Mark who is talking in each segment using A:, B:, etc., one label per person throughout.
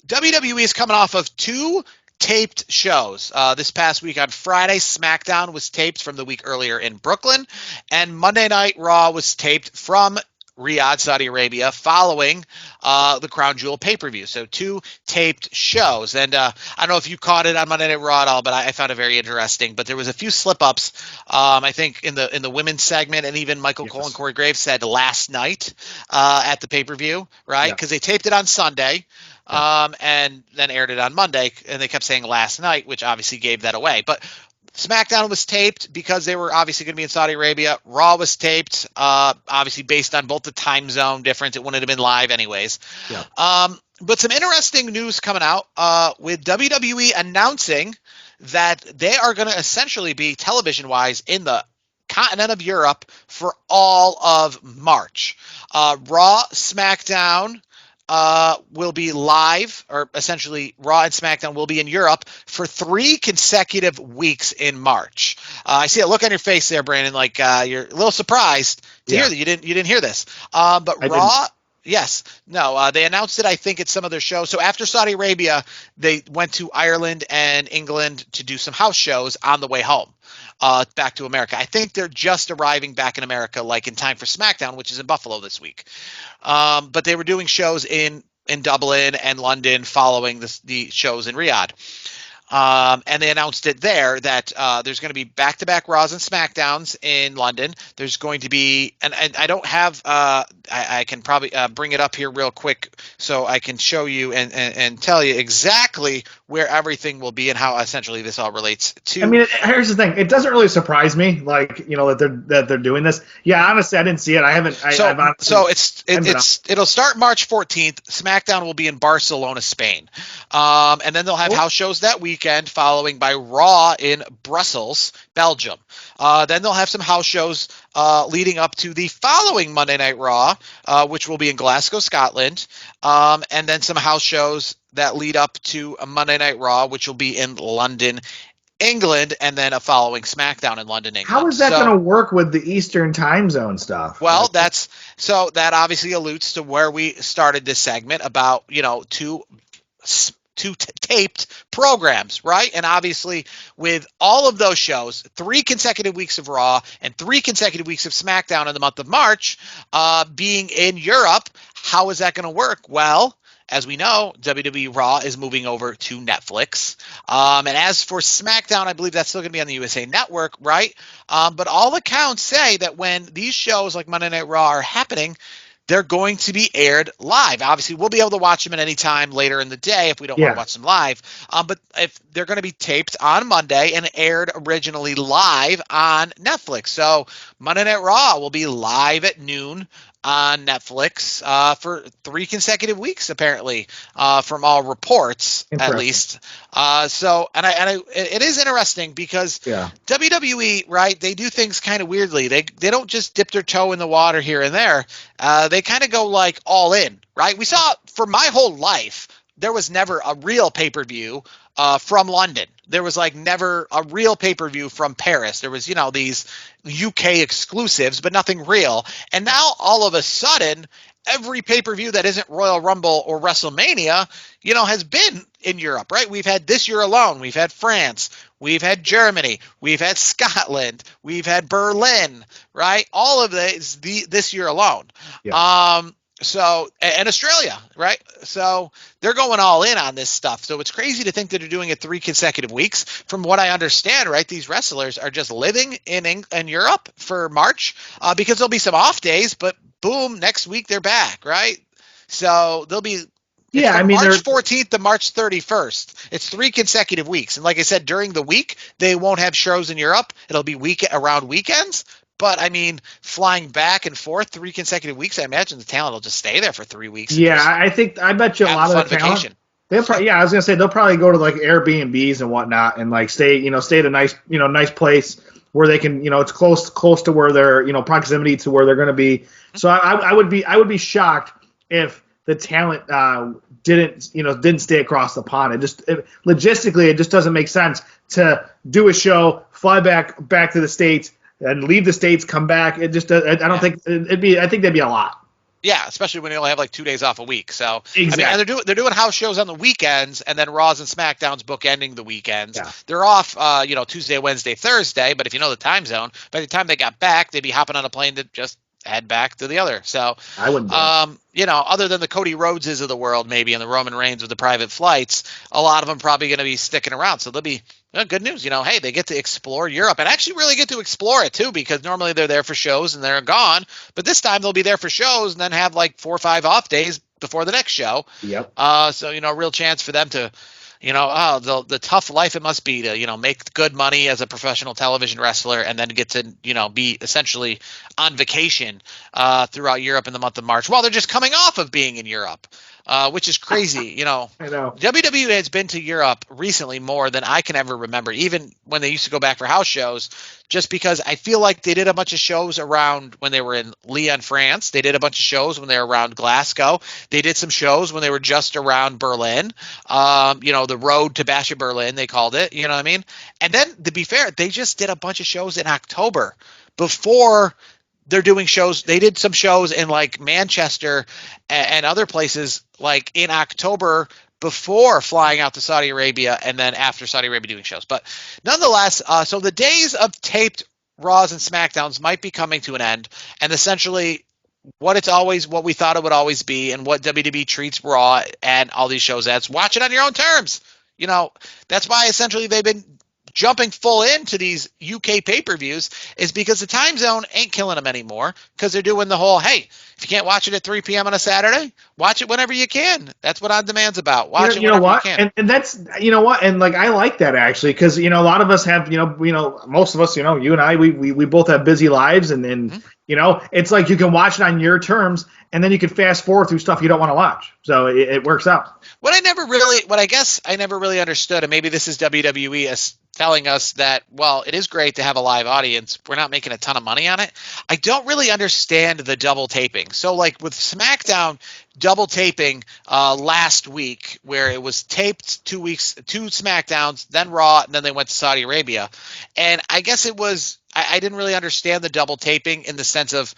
A: WWE is coming off of two taped shows. This past week on Friday, SmackDown was taped from the week earlier in Brooklyn, and Monday Night Raw was taped from Riyadh, Saudi Arabia, following the Crown Jewel pay-per-view. So two taped shows. And I don't know if you caught it on Monday Night Raw at all, but I found it very interesting. But there was a few slip-ups, I think, in the women's segment, and even Michael Cole and Corey Graves said last night at the pay-per-view, right? Because they taped it on Sunday. And then aired it on Monday, and they kept saying last night, which obviously gave that away. But SmackDown was taped because they were obviously going to be in Saudi Arabia. Raw was taped, obviously based on both the time zone difference. It wouldn't have been live anyways. Yeah. But some interesting news coming out with WWE announcing that they are going to essentially be television-wise in the continent of Europe for all of March. Raw, SmackDown will be live, or essentially Raw and SmackDown will be in Europe for 3 consecutive weeks in March. I see a look on your face there, Brandon, like you're a little surprised to hear that you didn't hear this. But Raw, yes, no, they announced it, I think, at some of their shows. So after Saudi Arabia, they went to Ireland and England to do some house shows on the way home. Back to America. I think they're just arriving back in America, like in time for SmackDown, which is in Buffalo this week. But they were doing shows in Dublin and London following the shows in Riyadh. And they announced it there that there's going to be back-to-back Raws and SmackDowns in London. There's going to be, and I don't have, I can probably bring it up here real quick so I can show you and tell you exactly where everything will be and how essentially this all relates to.
B: I mean, here's the thing. It doesn't really surprise me, like, you know, that they're doing this. Yeah, honestly, I didn't see it. I haven't.
A: It'll start March 14th. SmackDown will be in Barcelona, Spain, and then they'll have house shows that weekend, following by Raw in Brussels, Belgium. Then they'll have some house shows leading up to the following Monday Night Raw, which will be in Glasgow, Scotland, and then some house shows that lead up to a Monday Night Raw, which will be in London, England, and then a following SmackDown in London, England.
B: How is that going to work with the Eastern time zone stuff?
A: Well, that obviously alludes to where we started this segment about, you know, two taped programs, right? And obviously with all of those shows, 3 consecutive weeks of Raw and 3 consecutive weeks of SmackDown in the month of March, being in Europe, how is that going to work? Well, as we know, WWE Raw is moving over to Netflix. And as for SmackDown, I believe that's still going to be on the USA Network, right? But all accounts say that when these shows like Monday Night Raw are happening, they're going to be aired live. Obviously, we'll be able to watch them at any time later in the day if we don't want to watch them live. But if they're going to be taped on Monday and aired originally live on Netflix. So Monday Night Raw will be live at noon on Netflix for 3 consecutive weeks, apparently, from all reports, at least. It is interesting because WWE, right? They do things kind of weirdly. They don't just dip their toe in the water here and there. They kind of go like all in, right? We saw for my whole life there was never a real pay-per-view from London. There was like never a real pay-per-view from Paris. There was, you know, these UK exclusives, but nothing real. And now all of a sudden, every pay-per-view that isn't Royal Rumble or WrestleMania, you know, has been in Europe, right? We've had this year alone. We've had France. We've had Germany. We've had Scotland. We've had Berlin, right? All of this year alone. Yeah. So, and Australia, right? So they're going all in on this stuff. So it's crazy to think that they're doing it 3 consecutive weeks. From what I understand, right, these wrestlers are just living in Europe for March because there'll be some off days, but boom, next week they're back, right? So they'll be March 14th to March 31st. It's 3 consecutive weeks. And like I said, during the week, they won't have shows in Europe. It'll be around weekends. But, I mean, flying back and forth 3 consecutive weeks, I imagine the talent will just stay there for 3 weeks.
B: Yeah, I bet you a lot of the talent. I was going to say they'll probably go to like Airbnbs and whatnot and like stay at a nice place where they can, it's close to where they're, proximity to where they're going to be. So I would be shocked if the talent didn't stay across the pond. Logistically, it just doesn't make sense to do a show, fly back to the States, and leave the States, come back. It just, I don't think it'd be. I think that'd be a lot.
A: Yeah, especially when you only have like 2 days off a week. So
B: exactly.
A: I mean, they're doing house shows on the weekends, and then Raws and Smackdowns bookending the weekends.
B: Yeah.
A: They're off, Tuesday, Wednesday, Thursday. But if you know the time zone, by the time they got back, they'd be hopping on a plane to just head back to the other. So
B: I wouldn't.
A: Other than the Cody Rhodeses of the world, maybe, and the Roman Reigns with the private flights, a lot of them probably going to be sticking around. So they'll be good news. Hey, they get to explore Europe and actually really get to explore it too, because normally they're there for shows and they're gone. But this time they'll be there for shows and then have like 4 or 5 off days before the next show.
B: Yep.
A: So, real chance for them to, the tough life it must be to, make good money as a professional television wrestler and then get to, be essentially on vacation throughout Europe in the month of March while they're just coming off of being in Europe. Which is crazy.
B: I know.
A: WWE has been to Europe recently more than I can ever remember, even when they used to go back for house shows, just because I feel like they did a bunch of shows around when they were in Lyon, France. They did a bunch of shows when they were around Glasgow. They did some shows when they were just around Berlin, the road to Bash of Berlin, they called it, you know what I mean? And then, to be fair, they just did a bunch of shows in October before they're doing shows. They did some shows in like Manchester and other places like in October before flying out to Saudi Arabia and then after Saudi Arabia doing shows. But nonetheless, so the days of taped Raws and Smackdowns might be coming to an end, and essentially what we thought it would always be, and what WWE treats Raw and all these shows as, watch it on your own terms. That's why essentially they've been jumping full into these UK pay-per-views, is because the time zone ain't killing them anymore, because they're doing the whole, hey, if you can't watch it at 3 p.m. on a Saturday, watch it whenever you can. That's what On Demand's about. Watch it whenever you can.
B: And that's, and like I like that actually, because a lot of us have, most of us, you and I, we both have busy lives, and it's like you can watch it on your terms, and then you can fast forward through stuff you don't want to watch. So it works out.
A: What I guess I never really understood, and maybe this is WWE as telling us that, well, it is great to have a live audience. We're not making a ton of money on it. I don't really understand the double taping. So like with SmackDown double taping last week, where it was taped 2 weeks, 2 SmackDowns, then Raw, and then they went to Saudi Arabia. And I guess I didn't really understand the double taping in the sense of,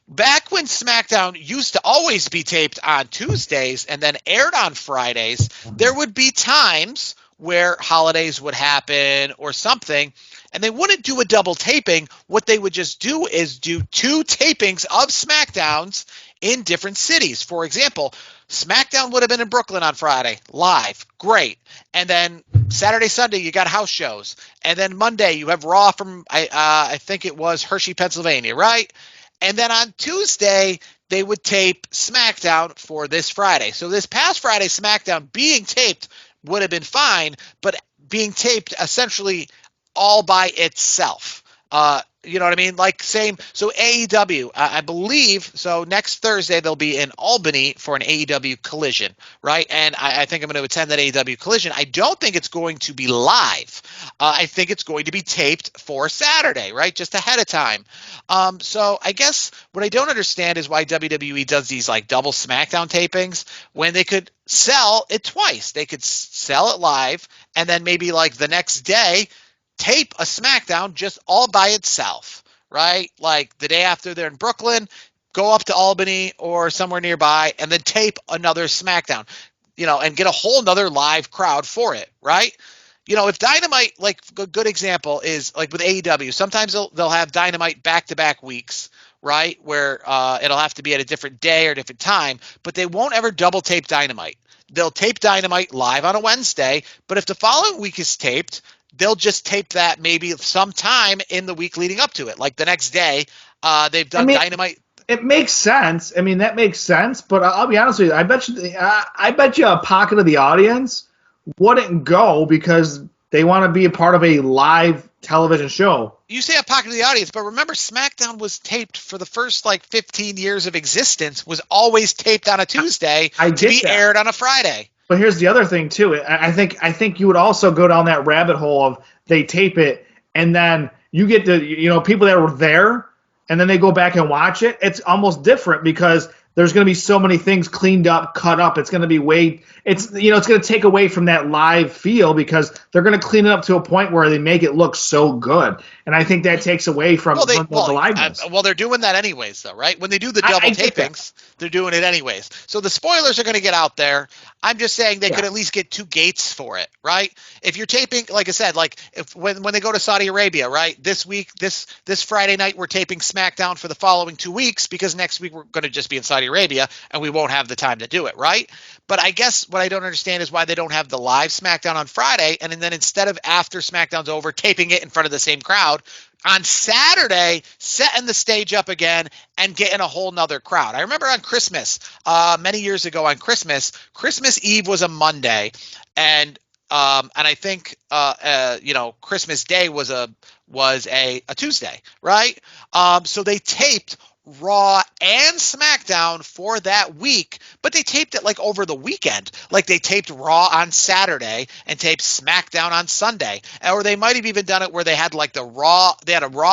A: back when SmackDown used to always be taped on Tuesdays and then aired on Fridays, there would be times where holidays would happen or something, and they wouldn't do a double taping. What they would just do is do 2 tapings of SmackDowns in different cities. For example, SmackDown would have been in Brooklyn on Friday, live, great. And then Saturday, Sunday, you got house shows. And then Monday, you have Raw from, I think it was Hershey, Pennsylvania, right? And then on Tuesday, they would tape SmackDown for this Friday. So this past Friday, SmackDown being taped would have been fine, but being taped essentially all by itself. You know what I mean? Like same. So AEW, I believe, so next Thursday they'll be in Albany for an AEW Collision, right? And I think I'm going to attend that AEW Collision. I don't think it's going to be live. I think it's going to be taped for Saturday, right? Just ahead of time. So I guess what I don't understand is why WWE does these like double SmackDown tapings when they could sell it twice. They could sell it live and then maybe like the next day tape a SmackDown just all by itself, right? Like the day after they're in Brooklyn, go up to Albany or somewhere nearby and then tape another SmackDown, and get a whole nother live crowd for it, right? If Dynamite, like a good example is like with AEW, sometimes they'll have Dynamite back-to-back weeks, right, where it'll have to be at a different day or a different time, but they won't ever double tape Dynamite. They'll tape Dynamite live on a Wednesday, but if the following week is taped, they'll just tape that maybe sometime in the week leading up to it. Like the next day, they've done Dynamite.
B: It makes sense. I mean, that makes sense. But I'll be honest with you. I bet you a pocket of the audience wouldn't go because they want to be a part of a live television show.
A: You say a pocket of the audience, but remember, SmackDown was taped for the first 15 years of existence, was always taped on a Tuesday to be aired on a Friday.
B: But here's the other thing too. I think you would also go down that rabbit hole of they tape it and then you get the people that were there and then they go back and watch it. It's almost different because there's going to be so many things cleaned up, cut up. It's going to be it's going to take away from that live feel because they're going to clean it up to a point where they make it look so good. And I think that takes away from the liveness.
A: Well, they're doing that anyways, though, right? When they do the double tapings, they're doing it anyways. So the spoilers are going to get out there. I'm just saying they could at least get 2 gates for it, right? If you're taping, like I said, like when they go to Saudi Arabia, right? This week, this Friday night, we're taping SmackDown for the following 2 weeks because next week we're going to just be in Saudi Arabia and we won't have the time to do it, right? But I guess what I don't understand is why they don't have the live SmackDown on Friday and then instead of after SmackDown's over, taping it in front of the same crowd on Saturday, setting the stage up again and getting a whole nother crowd. I remember on Christmas, many years ago on Christmas Eve was a Monday, and I think Christmas Day was a Tuesday, right? So they taped Raw and SmackDown for that week, but they taped it like over the weekend. Like they taped Raw on Saturday and taped SmackDown on Sunday. Or they might have even done it where they had like a Raw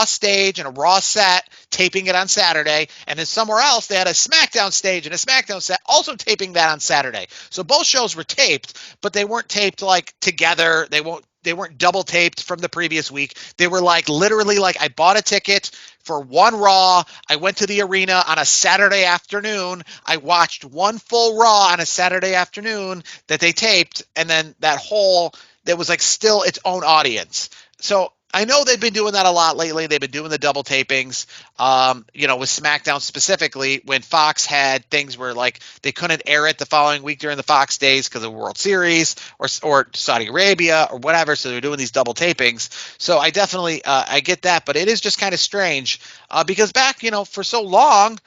A: stage and a Raw set, taping it on Saturday, and then somewhere else they had a SmackDown stage and a SmackDown set, also taping that on Saturday. So both shows were taped, but they weren't taped like together. They weren't double taped from the previous week. They were like literally like I bought a ticket for one Raw. I went to the arena on a Saturday afternoon. I watched one full Raw on a Saturday afternoon that they taped, and then that was like still its own audience. So I know they've been doing that a lot lately. They've been doing the double tapings, with SmackDown specifically when Fox had things where like they couldn't air it the following week during the Fox days because of World Series or Saudi Arabia or whatever. So they're doing these double tapings. So I definitely I get that, but it is just kind of strange because back, for so long,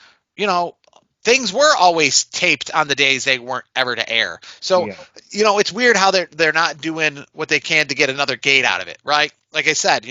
A: things were always taped on the days they weren't ever to air. So, it's weird how they're not doing what they can to get another gate out of it, right? Like I said,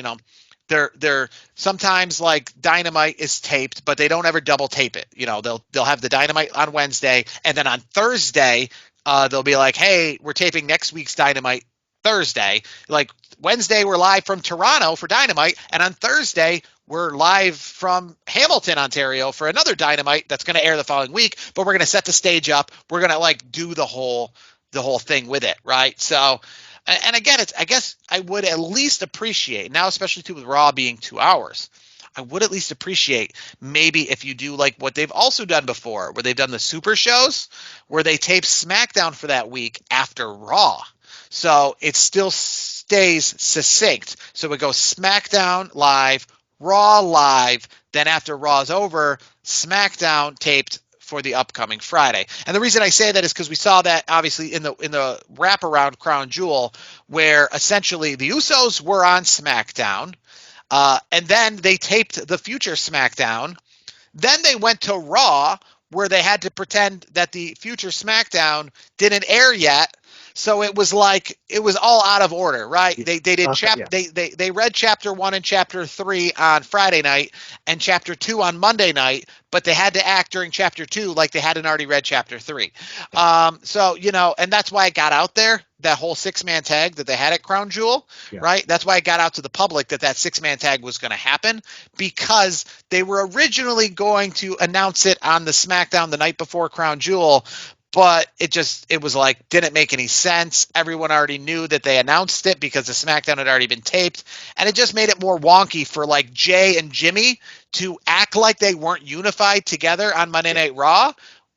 A: they're sometimes like Dynamite is taped, but they don't ever double tape it. They'll have the Dynamite on Wednesday, and then on Thursday, they'll be like, hey, we're taping next week's Dynamite Thursday. Like Wednesday, we're live from Toronto for Dynamite, and on Thursday, we're live from Hamilton, Ontario for another Dynamite that's going to air the following week, but we're going to set the stage up. We're going to like do the whole thing with it, right? So, and again, I guess I would at least appreciate now, especially too with Raw being 2 hours, I would at least appreciate maybe if you do like what they've also done before, where they've done the super shows where they tape SmackDown for that week after Raw. So it still stays succinct. So it goes SmackDown live, Raw live, then after Raw's over, SmackDown taped for the upcoming Friday. And the reason I say that is because we saw that obviously in the wraparound Crown Jewel, where essentially the Usos were on SmackDown, and then they taped the future SmackDown. Then they went to Raw, where they had to pretend that the future SmackDown didn't air yet. So it was like it was all out of order, right? They did they read chapter 1 and chapter 3 on Friday night and chapter 2 on Monday night, but they had to act during chapter 2 like they hadn't already read chapter 3. So and that's why it got out there, that whole 6-man tag that they had at Crown Jewel, right? That's why it got out to the public that 6-man tag was going to happen, because they were originally going to announce it on the SmackDown the night before Crown Jewel. But it was like, didn't make any sense. Everyone already knew that they announced it because the SmackDown had already been taped. And it just made it more wonky for like Jay and Jimmy to act like they weren't unified together on Monday Night Raw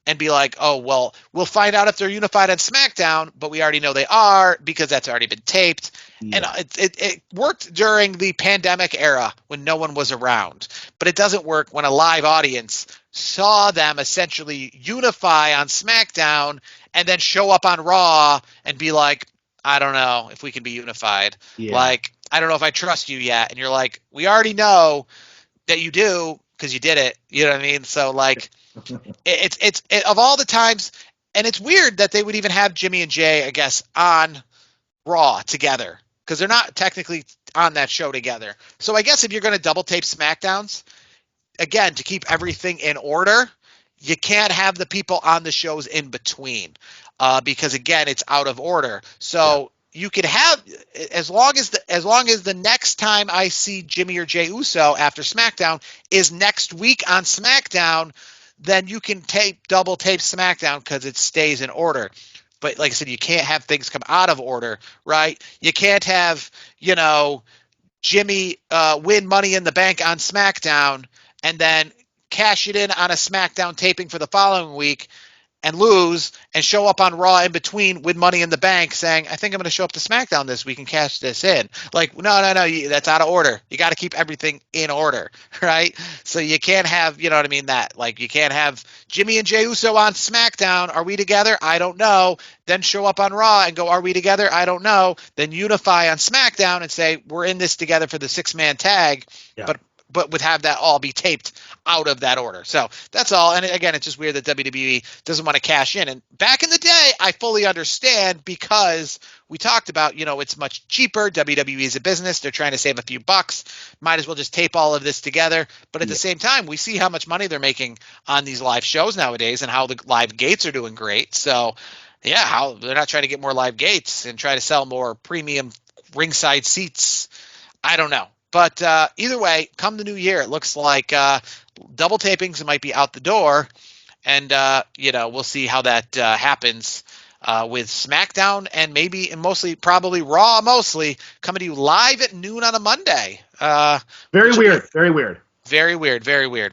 A: and be like, oh, well, we'll find out if they're unified on SmackDown, but we already know they are because that's already been taped. Yeah. And it worked during the pandemic era when no one was around, but it doesn't work when a live audience saw them essentially unify on SmackDown and then show up on Raw and be like, I don't know if we can be unified. Yeah. Like, I don't know if I trust you yet. And you're like, we already know that you do because you did it. You know what I mean? So like, it's of all the times, and it's weird that they would even have Jimmy and Jay, I guess, on Raw together because they're not technically on that show together. So I guess if you're going to double tape SmackDowns, again, to keep everything in order, you can't have the people on the shows in between because again, it's out of order. So you could have, as long as the next time I see Jimmy or Jay Uso after SmackDown is next week on SmackDown, then you can double tape SmackDown because it stays in order. But like I said, you can't have things come out of order, right? You can't have, Jimmy win Money in the Bank on SmackDown and then cash it in on a SmackDown taping for the following week and lose and show up on Raw in between with Money in the Bank saying, I think I'm going to show up to SmackDown this week and cash this in. Like, no, that's out of order. You got to keep everything in order, right? So you can't have, that. Like, you can't have Jimmy and Jey Uso on SmackDown. Are we together? I don't know. Then show up on Raw and go, are we together? I don't know. Then unify on SmackDown and say, we're in this together for the 6-man tag. Yeah. But would have that all be taped out of that order. So that's all. And again, it's just weird that WWE doesn't want to cash in. And back in the day, I fully understand because we talked about, it's much cheaper. WWE is a business. They're trying to save a few bucks. Might as well just tape all of this together. But at the same time, we see how much money they're making on these live shows nowadays and how the live gates are doing great. So yeah, how they're not trying to get more live gates and try to sell more premium ringside seats. I don't know. But either way, come the new year, it looks like double tapings might be out the door. And, we'll see how that happens with SmackDown and probably Raw coming to you live at noon on a Monday.
B: Very weird. Very weird.
A: Very weird. Very weird.